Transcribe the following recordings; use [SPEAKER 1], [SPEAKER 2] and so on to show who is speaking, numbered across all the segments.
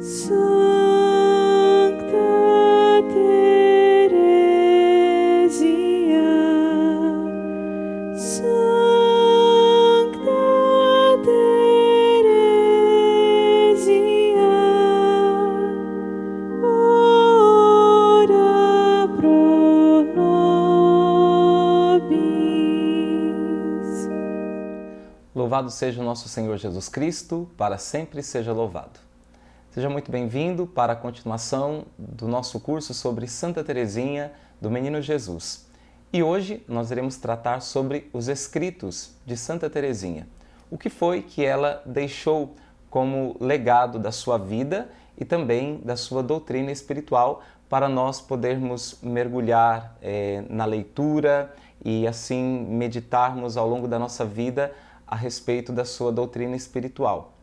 [SPEAKER 1] Sancta Teresinha, Sancta Teresinha, ora pro nobis.
[SPEAKER 2] Louvado seja o nosso Senhor Jesus Cristo, para sempre seja louvado. Seja muito bem-vindo para a continuação do nosso curso sobre Santa Teresinha do Menino Jesus. E hoje nós iremos tratar sobre os escritos de Santa Teresinha. O que foi que ela deixou como legado da sua vida e também da sua doutrina espiritual para nós podermos mergulhar na leitura e assim meditarmos ao longo da nossa vida a respeito da sua doutrina espiritual.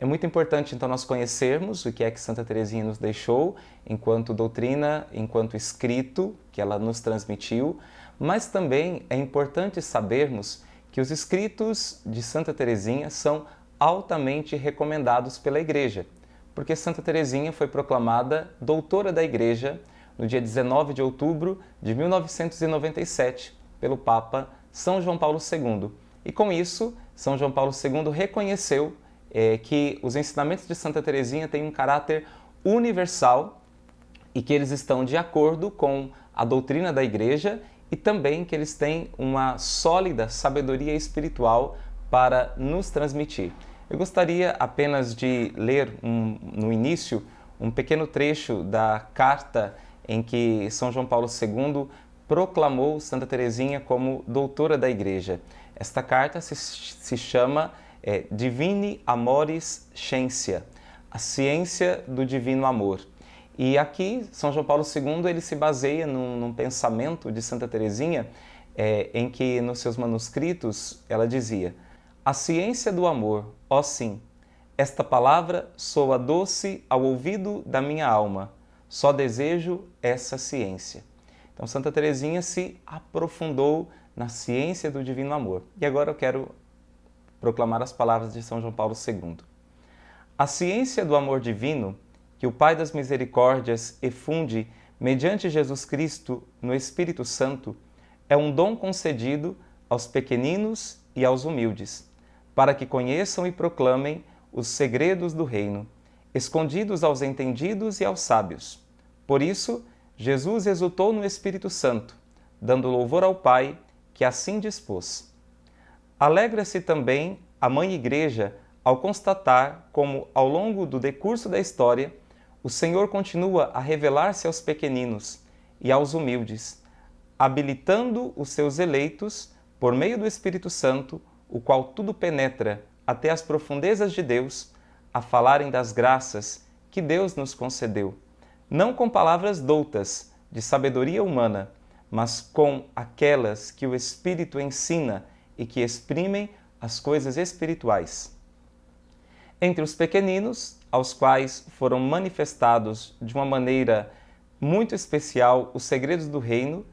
[SPEAKER 2] É muito importante, então, nós conhecermos o que é que Santa Teresinha nos deixou enquanto doutrina, enquanto escrito que ela nos transmitiu, mas também é importante sabermos que os escritos de Santa Teresinha são altamente recomendados pela Igreja, porque Santa Teresinha foi proclamada doutora da Igreja no dia 19 de outubro de 1997 pelo Papa São João Paulo II. E com isso, São João Paulo II reconheceu que os ensinamentos de Santa Teresinha têm um caráter universal e que eles estão de acordo com a doutrina da Igreja e também que eles têm uma sólida sabedoria espiritual para nos transmitir. Eu gostaria apenas de ler no início um pequeno trecho da carta em que São João Paulo II proclamou Santa Teresinha como doutora da Igreja. Esta carta se chama Divini Amoris Scientia, a ciência do divino amor. E aqui, São João Paulo II ele se baseia num pensamento de Santa Teresinha em que, nos seus manuscritos, ela dizia: a ciência do amor, ó sim, esta palavra soa doce ao ouvido da minha alma, só desejo essa ciência. Então, Santa Teresinha se aprofundou na ciência do divino amor. E agora eu quero proclamar as palavras de São João Paulo II. A ciência do amor divino, que o Pai das Misericórdias efunde mediante Jesus Cristo no Espírito Santo, é um dom concedido aos pequeninos e aos humildes, para que conheçam e proclamem os segredos do reino, escondidos aos entendidos e aos sábios. Por isso, Jesus exultou no Espírito Santo, dando louvor ao Pai, que assim dispôs. Alegra-se também a Mãe Igreja ao constatar como, ao longo do decurso da história, o Senhor continua a revelar-se aos pequeninos e aos humildes, habilitando os seus eleitos, por meio do Espírito Santo, o qual tudo penetra até as profundezas de Deus, a falarem das graças que Deus nos concedeu, não com palavras doutas, de sabedoria humana, mas com aquelas que o Espírito ensina e que exprimem as coisas espirituais. Entre os pequeninos, aos quais foram manifestados de uma maneira muito especial os segredos do reino,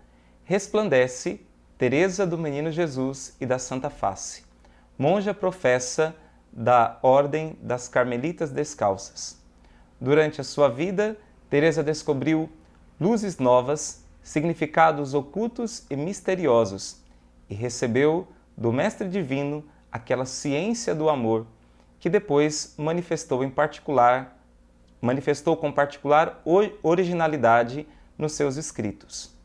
[SPEAKER 2] resplandece Teresa do Menino Jesus e da Santa Face, monja professa da Ordem das Carmelitas Descalças. Durante a sua vida, Teresa descobriu luzes novas, significados ocultos e misteriosos, e recebeu do Mestre Divino aquela ciência do amor, que depois manifestou com particular originalidade nos seus escritos.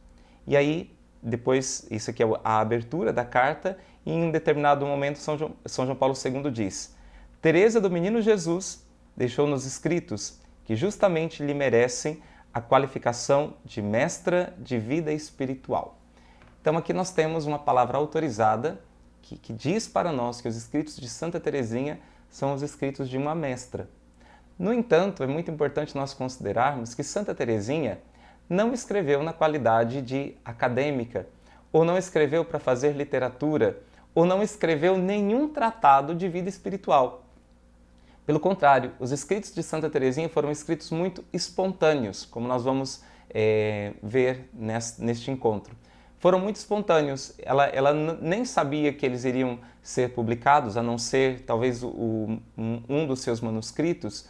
[SPEAKER 2] E aí, depois, isso aqui é a abertura da carta, e em um determinado momento São João Paulo II diz: Teresa do Menino Jesus deixou nos escritos que justamente lhe merecem a qualificação de mestra de vida espiritual. Então aqui nós temos uma palavra autorizada que diz para nós que os escritos de Santa Teresinha são os escritos de uma mestra. No entanto, é muito importante nós considerarmos que Santa Teresinha não escreveu na qualidade de acadêmica, ou não escreveu para fazer literatura, ou não escreveu nenhum tratado de vida espiritual. Pelo contrário, os escritos de Santa Teresinha foram escritos muito espontâneos, como nós vamos ver neste encontro. Foram muito espontâneos, ela nem sabia que eles iriam ser publicados, a não ser talvez um dos seus manuscritos,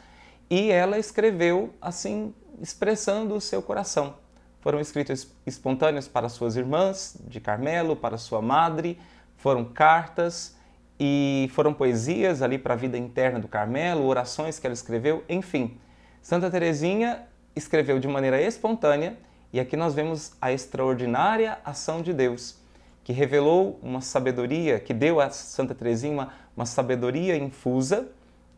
[SPEAKER 2] e ela escreveu assim, expressando o seu coração. Foram escritos espontâneos para suas irmãs de Carmelo, para sua madre, foram cartas e foram poesias ali para a vida interna do Carmelo, orações que ela escreveu, enfim. Santa Teresinha escreveu de maneira espontânea e aqui nós vemos a extraordinária ação de Deus, que revelou uma sabedoria, que deu a Santa Teresinha uma sabedoria infusa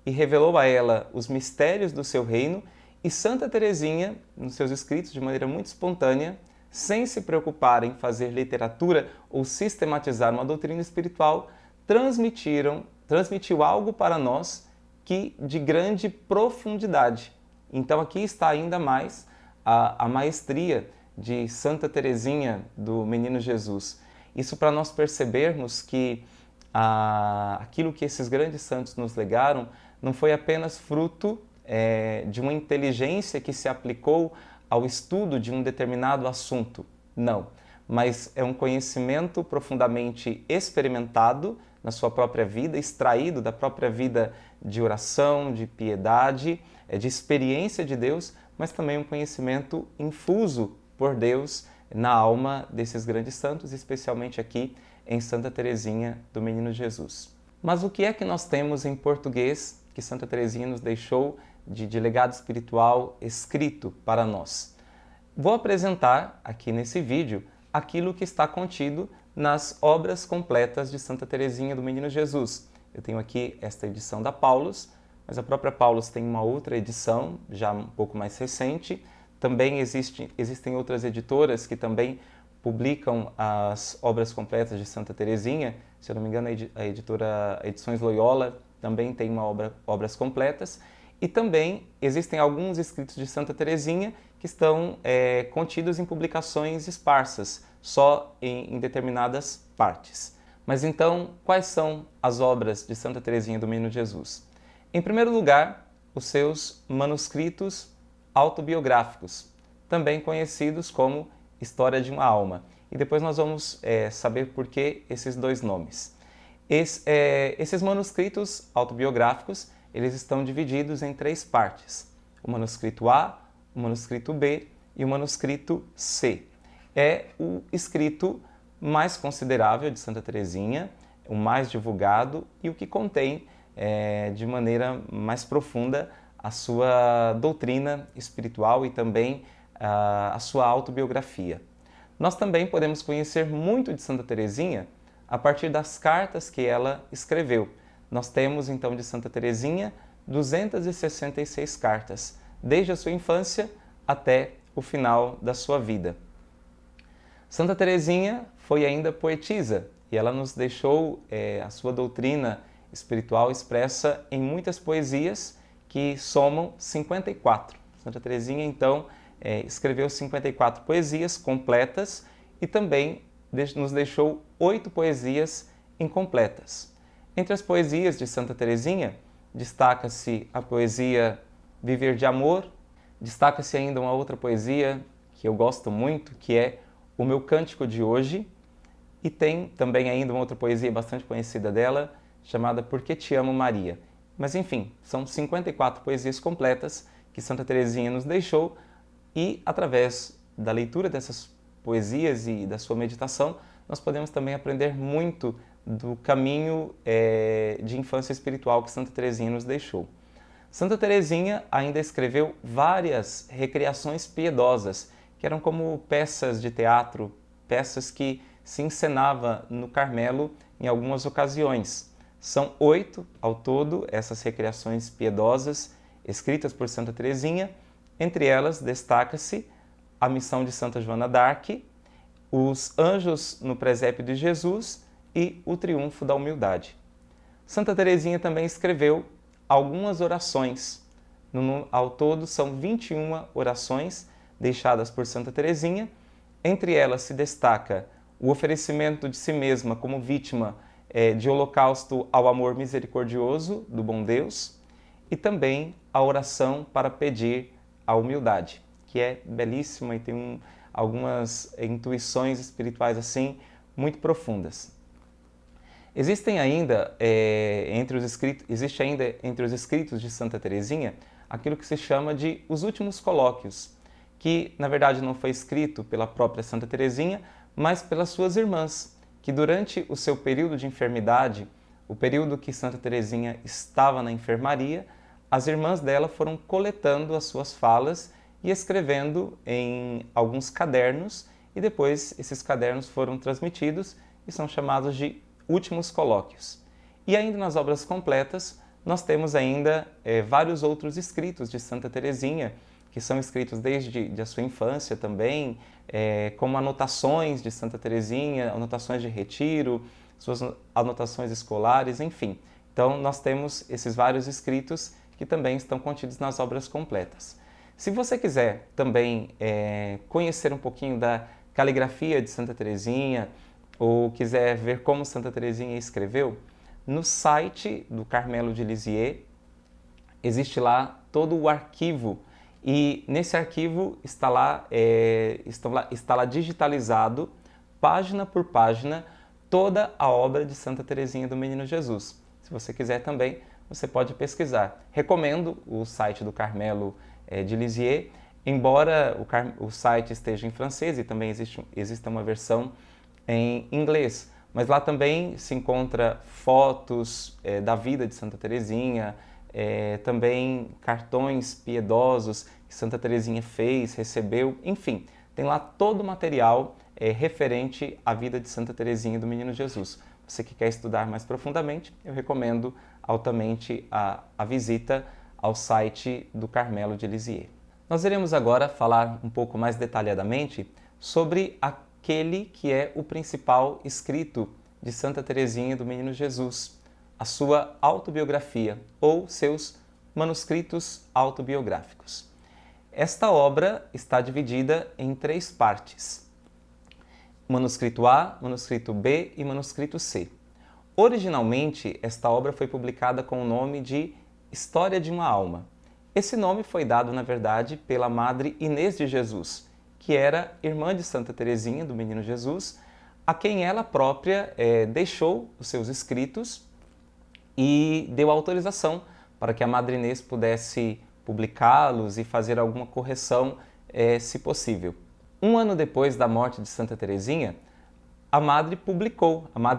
[SPEAKER 2] e revelou a ela os mistérios do seu reino. E Santa Teresinha, nos seus escritos, de maneira muito espontânea, sem se preocupar em fazer literatura ou sistematizar uma doutrina espiritual, transmitiu algo para nós que de grande profundidade. Então aqui está ainda mais a maestria de Santa Teresinha do Menino Jesus. Isso para nós percebermos que aquilo que esses grandes santos nos legaram não foi apenas fruto de uma inteligência que se aplicou ao estudo de um determinado assunto. Não, mas é um conhecimento profundamente experimentado na sua própria vida, extraído da própria vida de oração, de piedade, de experiência de Deus, mas também um conhecimento infuso por Deus na alma desses grandes santos, especialmente aqui em Santa Teresinha do Menino Jesus. Mas o que é que nós temos em português que Santa Teresinha nos deixou de legado espiritual escrito para nós? Vou apresentar aqui nesse vídeo aquilo que está contido nas obras completas de Santa Teresinha do Menino Jesus. Eu tenho aqui esta edição da Paulus, mas a própria Paulus tem uma outra edição, já um pouco mais recente. Também existem outras editoras que também publicam as obras completas de Santa Teresinha. Se eu não me engano, a editora Edições Loyola também tem obras completas. E também existem alguns escritos de Santa Teresinha que estão contidos em publicações esparsas, só em determinadas partes. Mas então, quais são as obras de Santa Teresinha do Menino Jesus? Em primeiro lugar, os seus manuscritos autobiográficos, também conhecidos como História de uma Alma. E depois nós vamos saber por que esses dois nomes. Esses manuscritos autobiográficos, eles estão divididos em três partes: o manuscrito A, o manuscrito B e o manuscrito C. É o escrito mais considerável de Santa Teresinha, o mais divulgado e o que contém de maneira mais profunda a sua doutrina espiritual e também a sua autobiografia. Nós também podemos conhecer muito de Santa Teresinha a partir das cartas que ela escreveu. Nós temos então de Santa Teresinha 266 cartas, desde a sua infância até o final da sua vida. Santa Teresinha foi ainda poetisa e ela nos deixou a sua doutrina espiritual expressa em muitas poesias que somam 54. Santa Teresinha, então, escreveu 54 poesias completas e também nos deixou 8 poesias incompletas. Entre as poesias de Santa Teresinha, destaca-se a poesia Viver de Amor, destaca-se ainda uma outra poesia que eu gosto muito, que é O Meu Cântico de Hoje, e tem também ainda uma outra poesia bastante conhecida dela, chamada Por que Te Amo, Maria. Mas enfim, são 54 poesias completas que Santa Teresinha nos deixou e, através da leitura dessas poesias e da sua meditação, nós podemos também aprender muito do caminho de infância espiritual que Santa Teresinha nos deixou. Santa Teresinha ainda escreveu várias recriações piedosas, que eram como peças de teatro, peças que se encenava no Carmelo em algumas ocasiões. São 8 ao todo essas recriações piedosas escritas por Santa Teresinha. Entre elas destaca-se a Missão de Santa Joana d'Arc, Os Anjos no Presépio de Jesus e O Triunfo da Humildade. Santa Teresinha também escreveu algumas orações. Ao todo são 21 orações deixadas por Santa Teresinha. Entre elas se destaca o oferecimento de si mesma como vítima de holocausto ao amor misericordioso do bom Deus e também a oração para pedir a humildade, que é belíssima e tem algumas intuições espirituais assim muito profundas. Existe ainda entre os escritos de Santa Teresinha aquilo que se chama de Os Últimos Colóquios, que na verdade não foi escrito pela própria Santa Teresinha, mas pelas suas irmãs, que durante o seu período de enfermidade, o período que Santa Teresinha estava na enfermaria, as irmãs dela foram coletando as suas falas e escrevendo em alguns cadernos, e depois esses cadernos foram transmitidos e são chamados de Últimos Colóquios. E ainda nas obras completas, nós temos ainda vários outros escritos de Santa Teresinha, que são escritos desde a sua infância também, como anotações de Santa Teresinha, anotações de retiro, suas anotações escolares, enfim. Então, nós temos esses vários escritos que também estão contidos nas obras completas. Se você quiser também conhecer um pouquinho da caligrafia de Santa Teresinha, ou quiser ver como Santa Teresinha escreveu, no site do Carmelo de Lisieux existe lá todo o arquivo, e nesse arquivo está lá digitalizado, página por página, toda a obra de Santa Teresinha do Menino Jesus. Se você quiser também, você pode pesquisar. Recomendo o site do Carmelo de Lisieux, embora o site esteja em francês e também existe uma versão em inglês, mas lá também se encontra fotos da vida de Santa Teresinha, também cartões piedosos que Santa Teresinha fez, recebeu, enfim, tem lá todo o material referente à vida de Santa Teresinha do Menino Jesus. Você que quer estudar mais profundamente, eu recomendo altamente a visita ao site do Carmelo de Lisieux. Nós iremos agora falar um pouco mais detalhadamente sobre aquele que é o principal escrito de Santa Teresinha do Menino Jesus, a sua autobiografia ou seus manuscritos autobiográficos. Esta obra está dividida em 3 partes: manuscrito A, manuscrito B e manuscrito C. Originalmente, esta obra foi publicada com o nome de História de uma Alma. Esse nome foi dado, na verdade, pela Madre Inês de Jesus, que era irmã de Santa Teresinha do Menino Jesus, a quem ela própria deixou os seus escritos e deu autorização para que a Madre Inês pudesse publicá-los e fazer alguma correção, se possível. Um ano depois da morte de Santa Teresinha, a Madre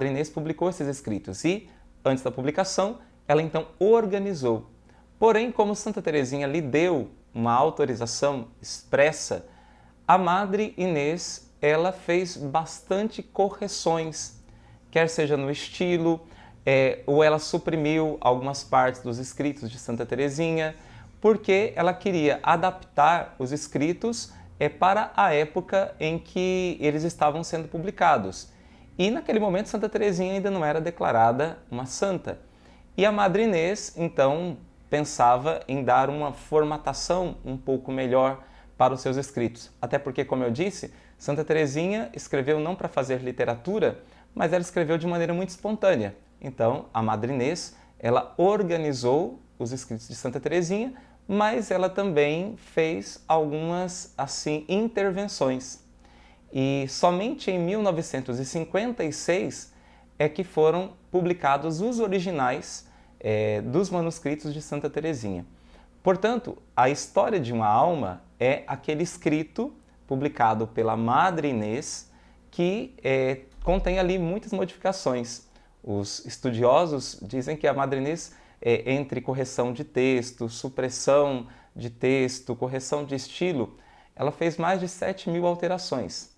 [SPEAKER 2] Inês publicou esses escritos e, antes da publicação, ela então organizou. Porém, como Santa Teresinha lhe deu uma autorização expressa, a Madre Inês ela fez bastante correções, quer seja no estilo, ou ela suprimiu algumas partes dos escritos de Santa Teresinha, porque ela queria adaptar os escritos para a época em que eles estavam sendo publicados. E naquele momento Santa Teresinha ainda não era declarada uma santa. E a Madre Inês, então, pensava em dar uma formatação um pouco melhor para os seus escritos. Até porque, como eu disse, Santa Teresinha escreveu não para fazer literatura, mas ela escreveu de maneira muito espontânea. Então, a Madre Inês, ela organizou os escritos de Santa Teresinha, mas ela também fez algumas, assim, intervenções. E somente em 1956 é que foram publicados os originais dos manuscritos de Santa Teresinha. Portanto, a História de uma Alma é aquele escrito publicado pela Madre Inês que contém ali muitas modificações. Os estudiosos dizem que a Madre Inês, entre correção de texto, supressão de texto, correção de estilo, ela fez mais de 7.000 alterações.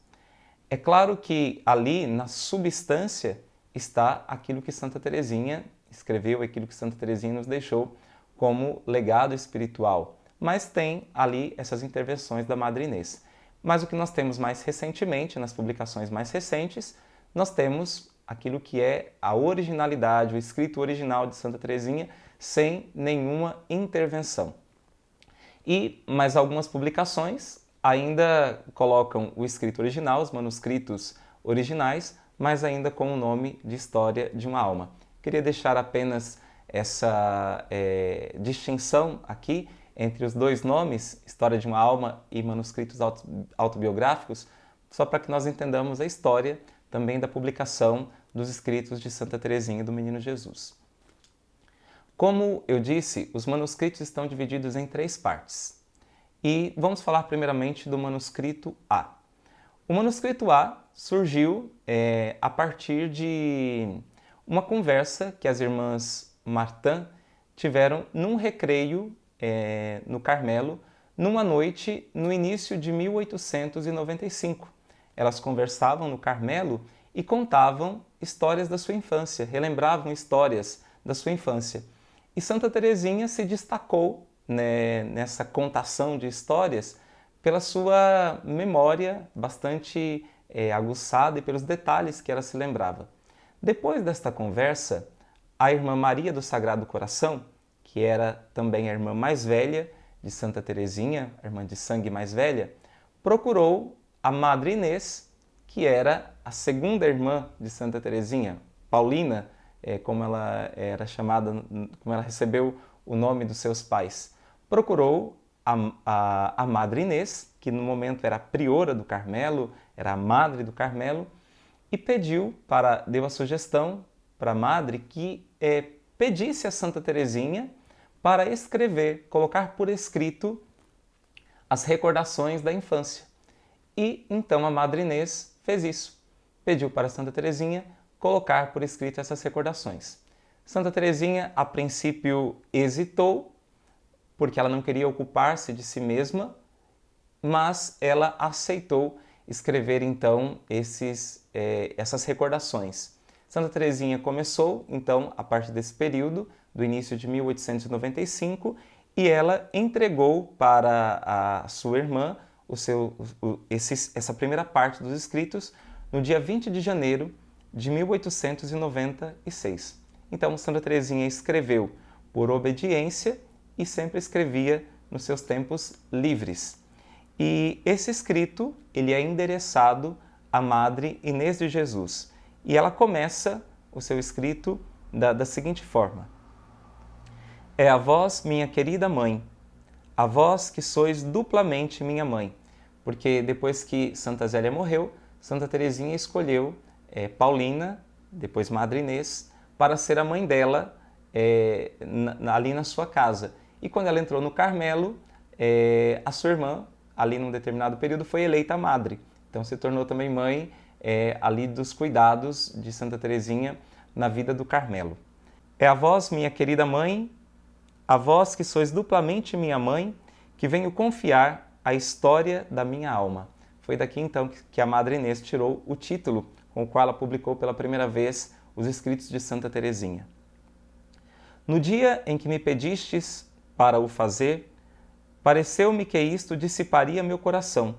[SPEAKER 2] É claro que ali, na substância, está aquilo que Santa Teresinha escreveu, aquilo que Santa Teresinha nos deixou como legado espiritual, mas tem ali essas intervenções da Madre Inês. Mas o que nós temos mais recentemente, nas publicações mais recentes, nós temos aquilo que é a originalidade, o escrito original de Santa Teresinha, sem nenhuma intervenção. E mais algumas publicações ainda colocam o escrito original, os manuscritos originais, mas ainda com o nome de História de uma Alma. Queria deixar apenas essa distinção aqui entre os dois nomes, História de uma Alma e manuscritos autobiográficos, só para que nós entendamos a história também da publicação dos escritos de Santa Teresinha do Menino Jesus. Como eu disse, os manuscritos estão divididos em 3 partes. E vamos falar primeiramente do manuscrito A. O manuscrito A surgiu a partir de uma conversa que as irmãs Martin tiveram num recreio no Carmelo, numa noite no início de 1895. Elas conversavam no Carmelo e contavam histórias da sua infância, relembravam histórias da sua infância. E Santa Teresinha se destacou, né, nessa contação de histórias pela sua memória bastante aguçada e pelos detalhes que ela se lembrava. Depois desta conversa, a irmã Maria do Sagrado Coração, que era também a irmã mais velha de Santa Teresinha, a irmã de sangue mais velha, procurou a Madre Inês, que era a segunda irmã de Santa Teresinha, Paulina, como ela era chamada, como ela recebeu o nome dos seus pais. Procurou a Madre Inês, que no momento era a priora do Carmelo, era a madre do Carmelo, e deu a sugestão para a madre que pedisse a Santa Teresinha para escrever, colocar por escrito as recordações da infância. E então a Madre Inês fez isso, pediu para Santa Teresinha colocar por escrito essas recordações. Santa Teresinha, a princípio, hesitou, porque ela não queria ocupar-se de si mesma, mas ela aceitou escrever então essas recordações. Santa Teresinha começou, então, a partir desse período, do início de 1895, e ela entregou para a sua irmã essa primeira parte dos escritos no dia 20 de janeiro de 1896. Então, Santa Teresinha escreveu por obediência e sempre escrevia nos seus tempos livres. E esse escrito ele é endereçado à Madre Inês de Jesus. E ela começa o seu escrito da seguinte forma: É a vós, minha querida mãe, a vós que sois duplamente minha mãe. Porque depois que Santa Zélia morreu, Santa Teresinha escolheu Paulina, depois Madre Inês, para ser a mãe dela ali na sua casa. E quando ela entrou no Carmelo, a sua irmã, ali num determinado período, foi eleita madre. Então se tornou também mãe ali dos cuidados de Santa Teresinha na vida do Carmelo. É a vós, minha querida mãe, a vós que sois duplamente minha mãe, que venho confiar a história da minha alma. Foi daqui então que a Madre Inês tirou o título com o qual ela publicou pela primeira vez os escritos de Santa Teresinha. No dia em que me pedistes para o fazer, pareceu-me que isto dissiparia meu coração,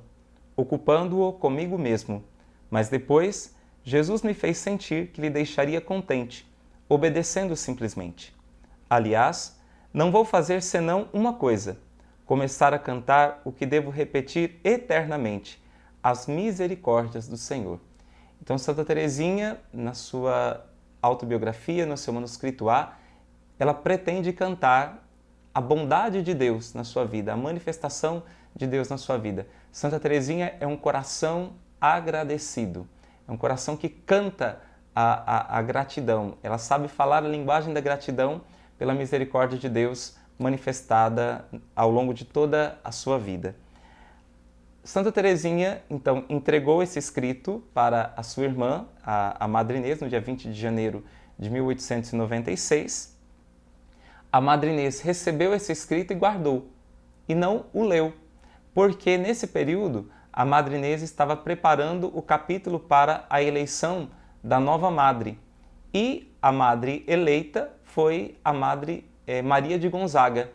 [SPEAKER 2] ocupando-o comigo mesmo. Mas depois, Jesus me fez sentir que lhe deixaria contente, obedecendo simplesmente. Aliás, não vou fazer senão uma coisa: começar a cantar o que devo repetir eternamente, as misericórdias do Senhor. Então, Santa Teresinha, na sua autobiografia, no seu manuscrito A, ela pretende cantar a bondade de Deus na sua vida, a manifestação de Deus na sua vida. Santa Teresinha é um coração agradecido, é um coração que canta a gratidão. Ela sabe falar a linguagem da gratidão pela misericórdia de Deus manifestada ao longo de toda a sua vida. Santa Teresinha, então, entregou esse escrito para a sua irmã, a Madre Inês, no dia 20 de janeiro de 1896. A Madre Inês recebeu esse escrito e guardou, e não o leu, porque nesse período a Madre Inês estava preparando o capítulo para a eleição da nova madre. E a madre eleita foi a Madre Maria de Gonzaga.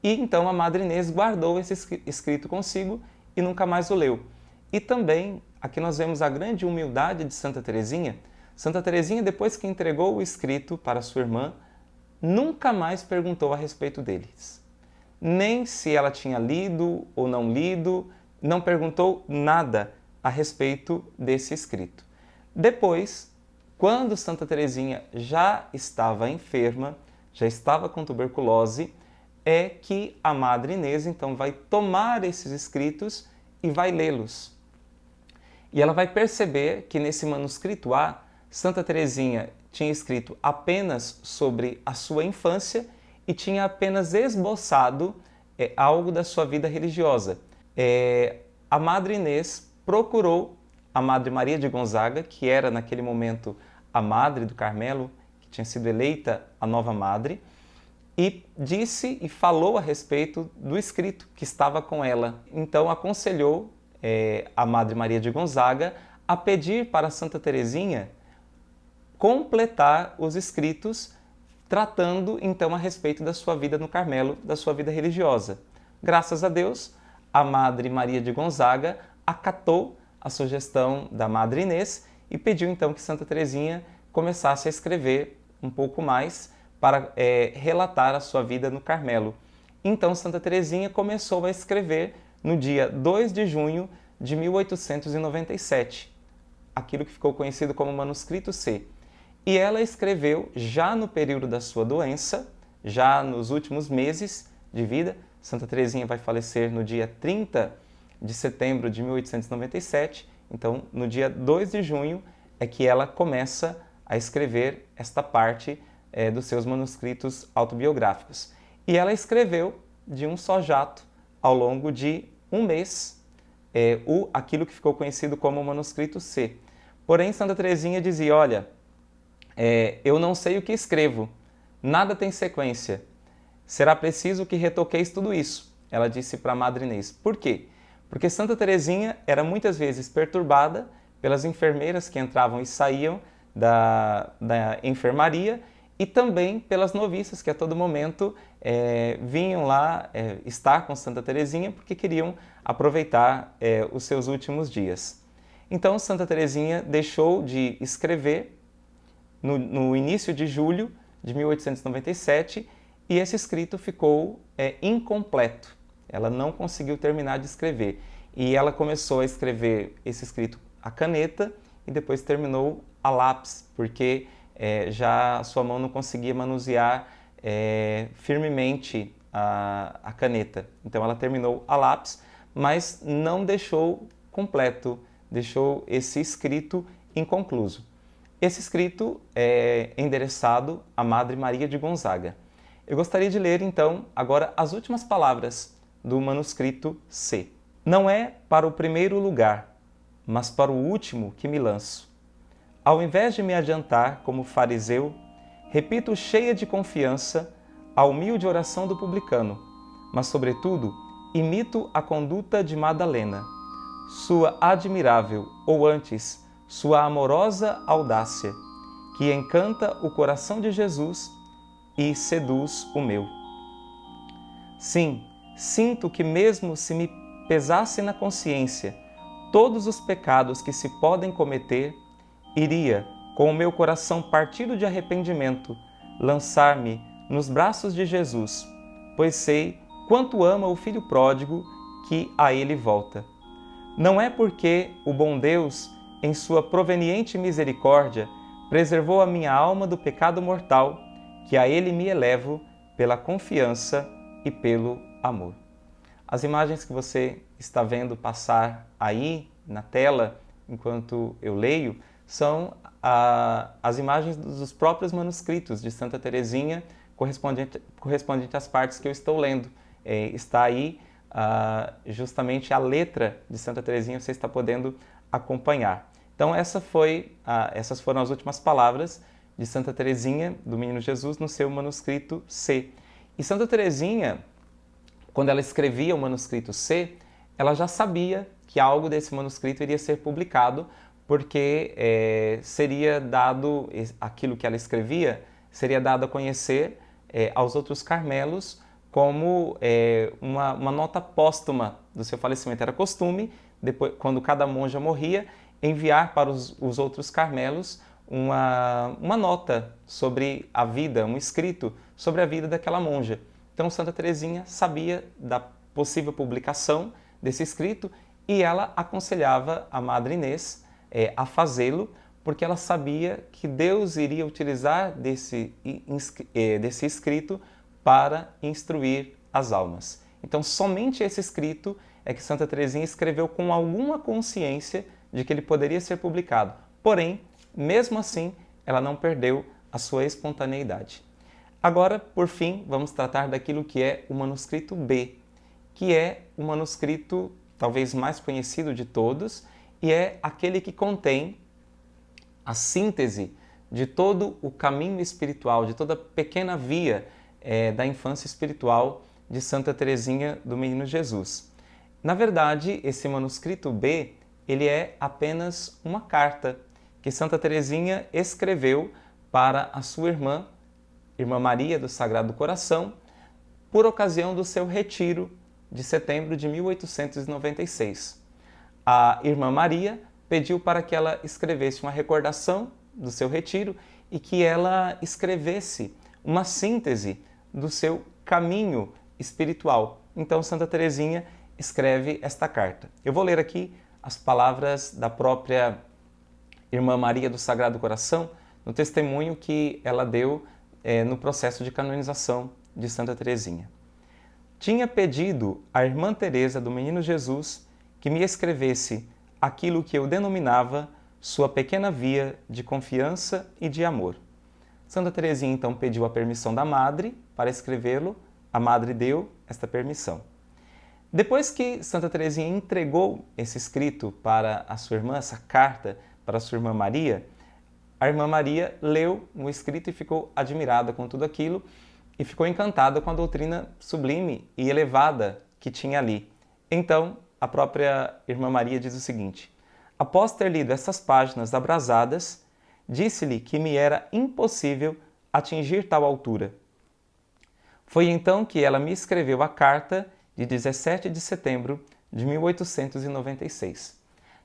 [SPEAKER 2] E então a Madre Inês guardou esse escrito consigo e nunca mais o leu. E também, aqui nós vemos a grande humildade de Santa Teresinha. Santa Teresinha, depois que entregou o escrito para sua irmã, nunca mais perguntou a respeito deles. Nem se ela tinha lido ou não lido, não perguntou nada a respeito desse escrito. Depois, quando Santa Teresinha já estava enferma, já estava com tuberculose, é que a Madre Inês então vai tomar esses escritos e vai lê-los. E ela vai perceber que nesse manuscrito A, Santa Teresinha tinha escrito apenas sobre a sua infância e tinha apenas esboçado algo da sua vida religiosa. A Madre Inês procurou a Madre Maria de Gonzaga, que era naquele momento a Madre do Carmelo, que tinha sido eleita a nova Madre, e disse e falou a respeito do escrito que estava com ela. Então aconselhou a Madre Maria de Gonzaga a pedir para Santa Teresinha completar os escritos, tratando então a respeito da sua vida no Carmelo, da sua vida religiosa. Graças a Deus, a Madre Maria de Gonzaga acatou a sugestão da Madre Inês e pediu então que Santa Teresinha começasse a escrever um pouco mais para relatar a sua vida no Carmelo. Então Santa Teresinha começou a escrever no dia 2 de junho de 1897, aquilo que ficou conhecido como Manuscrito C. E ela escreveu já no período da sua doença, já nos últimos meses de vida. Santa Teresinha vai falecer no dia 30 de setembro de 1897, então no dia 2 de junho é que ela começa a escrever esta parte dos seus manuscritos autobiográficos. E ela escreveu de um só jato, ao longo de um mês, aquilo que ficou conhecido como Manuscrito C. Porém, Santa Teresinha dizia, olha, eu não sei o que escrevo, nada tem sequência. Será preciso que retoqueis tudo isso, ela disse para a Madre Inês. Por quê? Porque Santa Teresinha era muitas vezes perturbada pelas enfermeiras que entravam e saíam da enfermaria e também pelas noviças que a todo momento vinham lá estar com Santa Teresinha porque queriam aproveitar os seus últimos dias. Então Santa Teresinha deixou de escrever no início de julho de 1897, e esse escrito ficou incompleto. Ela não conseguiu terminar de escrever. E ela começou a escrever esse escrito à caneta e depois terminou a lápis, porque já sua mão não conseguia manusear firmemente a caneta. Então ela terminou a lápis, mas não deixou completo, deixou esse escrito inconcluso. Esse escrito é endereçado à Madre Maria de Gonzaga. Eu gostaria de ler, então, agora as últimas palavras do manuscrito C. Não é para o primeiro lugar, mas para o último que me lanço. Ao invés de me adiantar como fariseu, repito cheia de confiança a humilde oração do publicano, mas, sobretudo, imito a conduta de Madalena, sua admirável, ou antes, sua amorosa audácia, que encanta o coração de Jesus e seduz o meu. Sim, sinto que mesmo se me pesasse na consciência todos os pecados que se podem cometer, iria, com o meu coração partido de arrependimento, lançar-me nos braços de Jesus, pois sei quanto ama o filho pródigo que a ele volta. Não é porque o bom Deus, em sua proveniente misericórdia, preservou a minha alma do pecado mortal, que a ele me elevo pela confiança e pelo amor. As imagens que você está vendo passar aí na tela, enquanto eu leio, são as imagens dos próprios manuscritos de Santa Teresinha, correspondente às partes que eu estou lendo. Está aí justamente a letra de Santa Teresinha, você está podendo acompanhar. Então essas foram as últimas palavras de Santa Teresinha do Menino Jesus no seu manuscrito C. E Santa Teresinha, quando ela escrevia o manuscrito C, ela já sabia que algo desse manuscrito iria ser publicado, porque seria dado, aquilo que ela escrevia, seria dado a conhecer aos outros carmelos como uma nota póstuma do seu falecimento. Era costume, depois, quando cada monja morria, enviar para os outros carmelos uma nota sobre a vida, um escrito sobre a vida daquela monja. Então Santa Teresinha sabia da possível publicação desse escrito e ela aconselhava a Madre Inês a fazê-lo, porque ela sabia que Deus iria utilizar desse escrito para instruir as almas. Então somente esse escrito é que Santa Teresinha escreveu com alguma consciência de que ele poderia ser publicado. Porém, mesmo assim, ela não perdeu a sua espontaneidade. Agora, por fim, vamos tratar daquilo que é o manuscrito B, que é o manuscrito talvez mais conhecido de todos e é aquele que contém a síntese de todo o caminho espiritual, de toda a pequena via da infância espiritual de Santa Teresinha do Menino Jesus. Na verdade, esse manuscrito B, ele é apenas uma carta que Santa Teresinha escreveu para a sua irmã Maria do Sagrado Coração, por ocasião do seu retiro de setembro de 1896. A irmã Maria pediu para que ela escrevesse uma recordação do seu retiro e que ela escrevesse uma síntese do seu caminho espiritual. Então, Santa Teresinha escreve esta carta. Eu vou ler aqui as palavras da própria irmã Maria do Sagrado Coração, no testemunho que ela deu no processo de canonização de Santa Teresinha. Tinha pedido à irmã Teresa do Menino Jesus que me escrevesse aquilo que eu denominava sua pequena via de confiança e de amor. Santa Teresinha então pediu a permissão da madre para escrevê-lo. A madre deu esta permissão. Depois que Santa Teresinha entregou esse escrito para a sua irmã, essa carta para a sua irmã Maria, a irmã Maria leu o escrito e ficou admirada com tudo aquilo e ficou encantada com a doutrina sublime e elevada que tinha ali. Então, a própria irmã Maria diz o seguinte: após ter lido essas páginas abrasadas, disse-lhe que me era impossível atingir tal altura. Foi então que ela me escreveu a carta de 17 de setembro de 1896.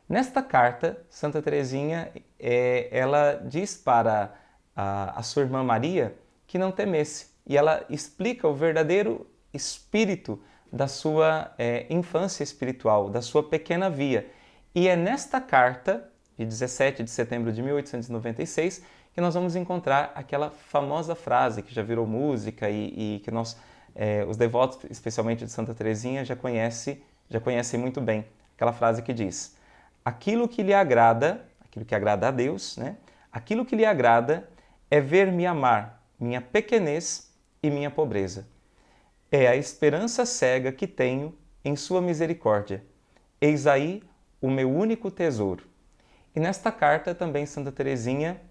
[SPEAKER 2] Nesta carta, Santa Teresinha ela diz para a sua irmã Maria que não temesse, e ela explica o verdadeiro espírito da sua infância espiritual, da sua pequena via. E é nesta carta, de 17 de setembro de 1896, que nós vamos encontrar aquela famosa frase que já virou música e que os devotos, especialmente de Santa Teresinha, já conhecem muito bem. Aquela frase que diz: aquilo que lhe agrada, aquilo que agrada a Deus, né? Aquilo que lhe agrada é ver-me amar minha pequenez e minha pobreza. É a esperança cega que tenho em sua misericórdia. Eis aí o meu único tesouro. E nesta carta também Santa Teresinha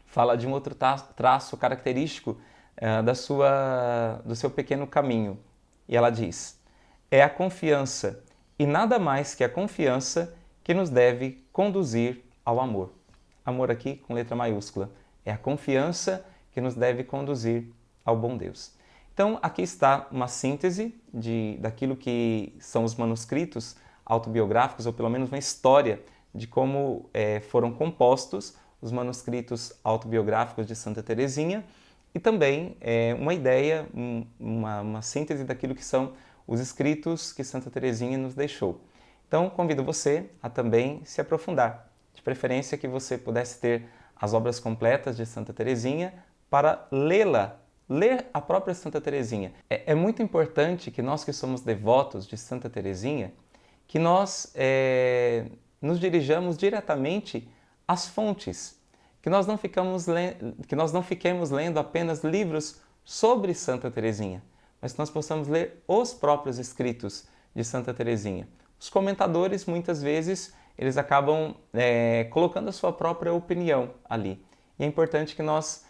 [SPEAKER 2] fala de um outro traço característico do seu pequeno caminho. E ela diz: é a confiança, e nada mais que a confiança, que nos deve conduzir ao amor. Amor aqui com letra maiúscula. É a confiança que nos deve conduzir ao bom Deus. Então, aqui está uma síntese daquilo que são os manuscritos autobiográficos, ou pelo menos uma história de como foram compostos os manuscritos autobiográficos de Santa Teresinha, e também uma ideia, uma síntese daquilo que são os escritos que Santa Teresinha nos deixou. Então, convido você a também se aprofundar, de preferência que você pudesse ter as obras completas de Santa Teresinha para ler a própria Santa Teresinha. É muito importante que nós que somos devotos de Santa Teresinha, que nós nos dirijamos diretamente às fontes, que nós não fiquemos lendo apenas livros sobre Santa Teresinha, mas que nós possamos ler os próprios escritos de Santa Teresinha. Os comentadores, muitas vezes, eles acabam colocando a sua própria opinião ali. E é importante que nós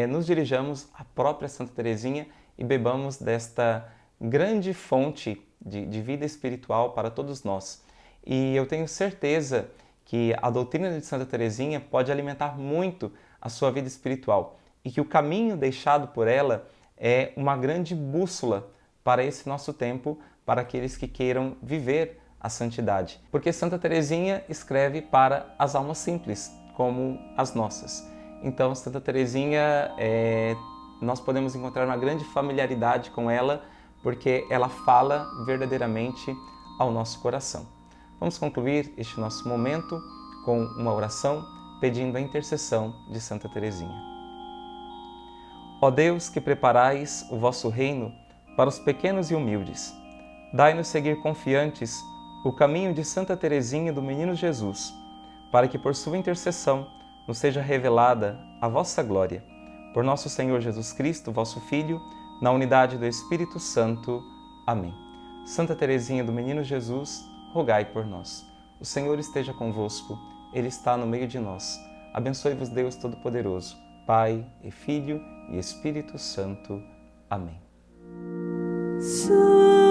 [SPEAKER 2] nos dirijamos à própria Santa Teresinha e bebamos desta grande fonte de vida espiritual para todos nós. E eu tenho certeza que a doutrina de Santa Teresinha pode alimentar muito a sua vida espiritual e que o caminho deixado por ela é uma grande bússola para esse nosso tempo, para aqueles que queiram viver a santidade. Porque Santa Teresinha escreve para as almas simples, como as nossas. Então, Santa Teresinha, nós podemos encontrar uma grande familiaridade com ela, porque ela fala verdadeiramente ao nosso coração. Vamos concluir este nosso momento com uma oração pedindo a intercessão de Santa Teresinha. Ó Deus, que preparais o vosso reino para os pequenos e humildes, dai-nos seguir confiantes o caminho de Santa Teresinha do Menino Jesus, para que por sua intercessão nos seja revelada a vossa glória. Por nosso Senhor Jesus Cristo, vosso Filho, na unidade do Espírito Santo. Amém. Santa Teresinha do Menino Jesus, rogai por nós. O Senhor esteja convosco, Ele está no meio de nós. Abençoe-vos Deus Todo-Poderoso, Pai e Filho e Espírito Santo. Amém.
[SPEAKER 1] Santo